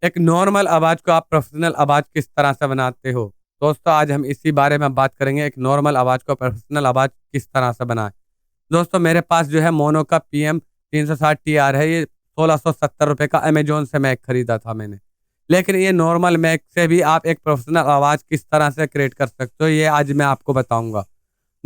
एक नॉर्मल आवाज़ को आप प्रोफ़ेशनल आवाज़ किस तरह से बनाते हो? दोस्तों आज हम इसी बारे में बात करेंगे, एक नॉर्मल आवाज़ को प्रोफ़ेशनल आवाज़ किस तरह से बनाएँ। दोस्तों मेरे पास जो है मोनो का पीएम 360 टीआर है, ये ₹1670 का अमेज़न से मैक खरीदा था मैंने। लेकिन ये नॉर्मल मैक से भी आप एक प्रोफ़ेशनल आवाज़ किस तरह से क्रिएट कर सकते हो, ये आज मैं आपको बताऊँगा।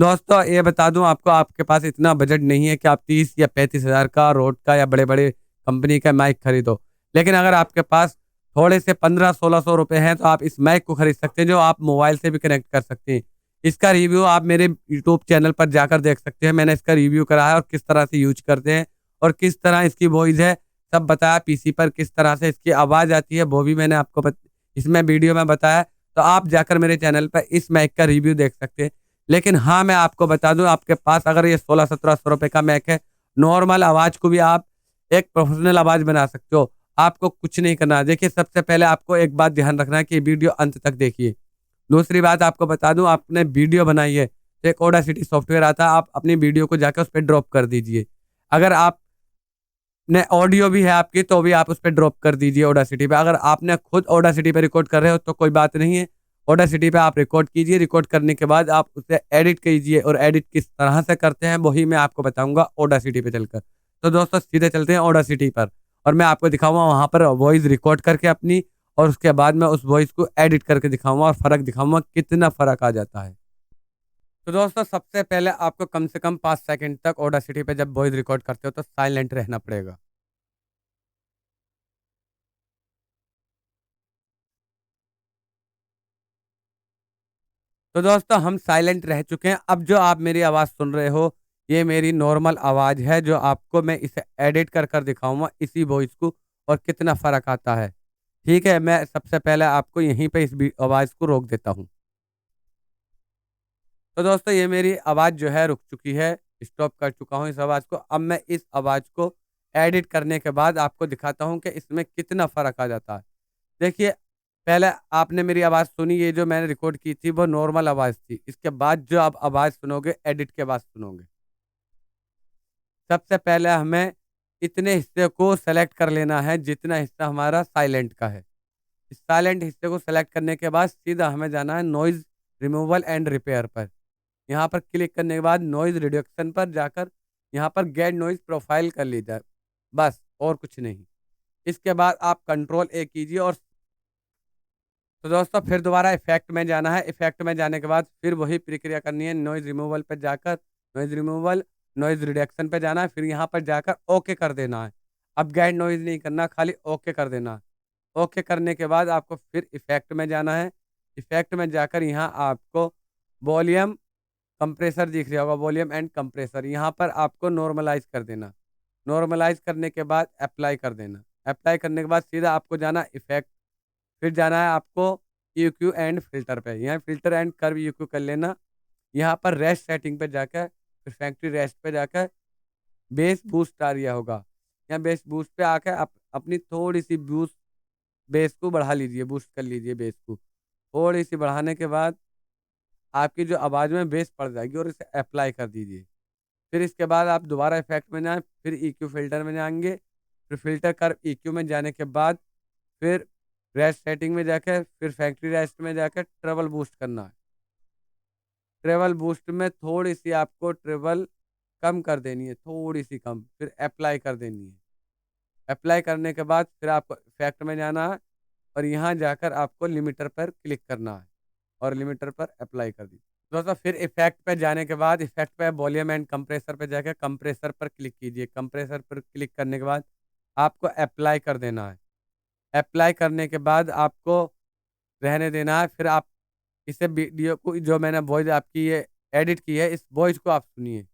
दोस्तों ये बता दूँ आपको, आपके पास इतना बजट नहीं है कि आप 30 या 35 हज़ार का रोड का या बड़े-बड़े कंपनी का माइक खरीदो। लेकिन अगर आपके पास थोड़े से 1500-1600 रुपए हैं, तो आप इस माइक को खरीद सकते हैं, जो आप मोबाइल से भी कनेक्ट कर सकते हैं। इसका रिव्यू आप मेरे यूट्यूब चैनल पर जाकर देख सकते हैं। मैंने इसका रिव्यू करा है और किस तरह से यूज़ करते हैं और किस तरह इसकी वॉइस है, सब बताया। पीसी पर किस तरह से इसकी आवाज़ आती है, वो भी मैंने आपको इसमें वीडियो में बताया। तो आप जाकर मेरे चैनल पर इस माइक का रिव्यू देख सकते हैं। लेकिन हाँ, मैं आपको बता दूँ, आपके पास अगर ये 1600-1700 रुपए का मैक है, नॉर्मल आवाज़ को भी आप एक प्रोफ़ेशनल आवाज़ बना सकते हो। आपको कुछ नहीं करना है। देखिए, सबसे पहले आपको एक बात ध्यान रखना है कि वीडियो अंत तक देखिए। दूसरी बात आपको बता दूँ, आपने वीडियो बनाई है, तो एक ऑडासिटी सॉफ्टवेयर आता है, आप अपनी वीडियो को जाकर उस पे ड्रॉप कर दीजिए। अगर आपने ऑडियो भी है आपकी, तो भी आप उस पे ड्रॉप कर दीजिए ऑडासिटी पे। अगर आपने खुद ऑडासिटी पे रिकॉर्ड कर रहे हो, तो कोई बात नहीं है। ऑडासिटी पे आप रिकॉर्ड कीजिए, रिकॉर्ड करने के बाद आप उसे एडिट कीजिए और एडिट किस तरह से करते हैं, वही मैं आपको बताऊँगा ऑडासिटी पे चलकर। तो दोस्तों सीधे चलते हैं ऑडासिटी पर और मैं आपको दिखाऊँगा वहाँ पर वॉइस रिकॉर्ड करके अपनी, और उसके बाद मैं उस वॉइस को एडिट करके दिखाऊँगा और फ़र्क दिखाऊँगा कितना फ़र्क आ जाता है। तो दोस्तों सबसे पहले आपको कम से कम 5 सेकंड तक ऑडासिटी पे जब वॉइस रिकॉर्ड करते हो तो साइलेंट रहना पड़ेगा। तो दोस्तों हम साइलेंट रह चुके हैं। अब जो आप मेरी आवाज़ सुन रहे हो, ये मेरी नॉर्मल आवाज़ है, जो आपको मैं इसे एडिट कर दिखाऊँगा इसी वॉइस को, और कितना फ़र्क आता है। ठीक है? मैं सबसे पहले आपको यहीं पे इस आवाज़ को रोक देता हूँ। तो दोस्तों ये मेरी आवाज़ जो है रुक चुकी है, स्टॉप कर चुका हूँ इस आवाज़ को। अब मैं इस आवाज़ को एडिट करने के बाद आपको दिखाता हूँ कि इसमें कितना फ़र्क आ जाता है। देखिए, पहले आपने मेरी आवाज़ सुनी, ये जो मैंने रिकॉर्ड की थी वो नॉर्मल आवाज़ थी। इसके बाद जो आप आवाज़ सुनोगे, एडिट के बाद सुनोगे। सबसे पहले हमें इतने हिस्से को सेलेक्ट कर लेना है जितना हिस्सा हमारा साइलेंट का है। इस साइलेंट हिस्से को सेलेक्ट करने के बाद सीधा हमें जाना है नॉइज़ रिमूवल एंड रिपेयर पर। यहाँ पर क्लिक करने के बाद नॉइज़ रिडक्शन पर जाकर यहाँ पर गेट नॉइज़ प्रोफाइल कर लीजिए। बस और कुछ नहीं। इसके बाद आप कंट्रोल ए कीजिए और तो दोस्तों फिर दोबारा इफ़ेक्ट में जाना है। इफ़ेक्ट में जाने के बाद फिर वही प्रक्रिया करनी है। नॉइज़ रिमूवल पे जाकर नॉइज़ रिमूवल, नॉइज़ रिडक्शन पे जाना है, फिर यहाँ पर जाकर ओके कर देना है। अब गेट नॉइज़ नहीं करना, खाली ओके कर देना है। ओके करने के बाद आपको फिर इफ़ेक्ट में जाना है। इफ़ेक्ट में जाकर यहाँ आपको वॉल्यूम कंप्रेसर दिख रहा होगा, वॉल्यूम एंड कंप्रेसर, यहाँ पर आपको नॉर्मलाइज़ कर देना। नॉर्मलाइज़ करने के बाद अप्लाई कर देना। अप्लाई करने के बाद सीधा आपको जाना इफ़ेक्ट, फिर जाना है आपको ईक्यू एंड फ़िल्टर पे। यहाँ फ़िल्टर एंड कर्व ईक्यू कर लेना। यहाँ पर रेस्ट सेटिंग पे जाकर फिर फैक्ट्री रेस्ट पे जाकर बेस बूस्ट आ रहा होगा। यहाँ बेस बूस्ट पे आकर आप अपनी थोड़ी-सी बेस को बढ़ा लीजिए, बूस्ट कर लीजिए बेस को। थोड़ी-सी बढ़ाने के बाद आपकी जो आवाज़ में बेस पड़ जाएगी और इसे अप्लाई कर दीजिए। फिर इसके बाद आप दोबारा इफ़ेक्ट में जाएँ, फिर ईक्यू फ़िल्टर में जाएँगे, फिर फ़िल्टर कर्व ईक्यू में जाने के बाद फिर रेस्ट सेटिंग में जाकर फिर फैक्ट्री रेस्ट में जाकर ट्रेबल बूस्ट करना है। ट्रेबल बूस्ट में थोड़ी-सी आपको ट्रेबल कम कर देनी है, थोड़ी-सी कम, फिर अप्लाई कर देनी है। अप्लाई करने के बाद फिर आपको इफ़ेक्ट में जाना है और यहाँ जाकर आपको लिमिटर पर क्लिक करना है और लिमिटर पर अप्लाई कर दीजिए। दोस्तों फिर इफ़ेक्ट पे जाने के बाद इफ़ेक्ट पे वॉल्यूम एंड कंप्रेसर पे जाके कंप्रेसर पर क्लिक कीजिए। कंप्रेसर पर क्लिक करने के बाद आपको अप्लाई कर देना है। अप्लाई करने के बाद आपको रहने देना है। फिर आप इसे वीडियो को जो मैंने वॉइस आपकी ये एडिट की है, इस वॉइस को आप सुनिए।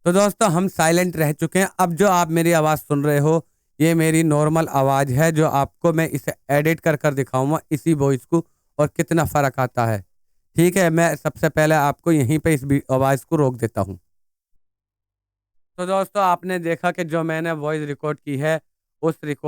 तो दोस्तों हम साइलेंट रह चुके हैं। अब जो आप मेरी आवाज़ सुन रहे हो, ये मेरी नॉर्मल आवाज़ है, जो आपको मैं इसे एडिट कर दिखाऊँगा इसी वॉइस को, और कितना फ़र्क आता है। ठीक है? मैं सबसे पहले आपको यहीं पे इस आवाज़ को रोक देता हूँ। तो दोस्तों आपने देखा कि जो मैंने वॉइस रिकॉर्ड की है, उस रिकॉर्ड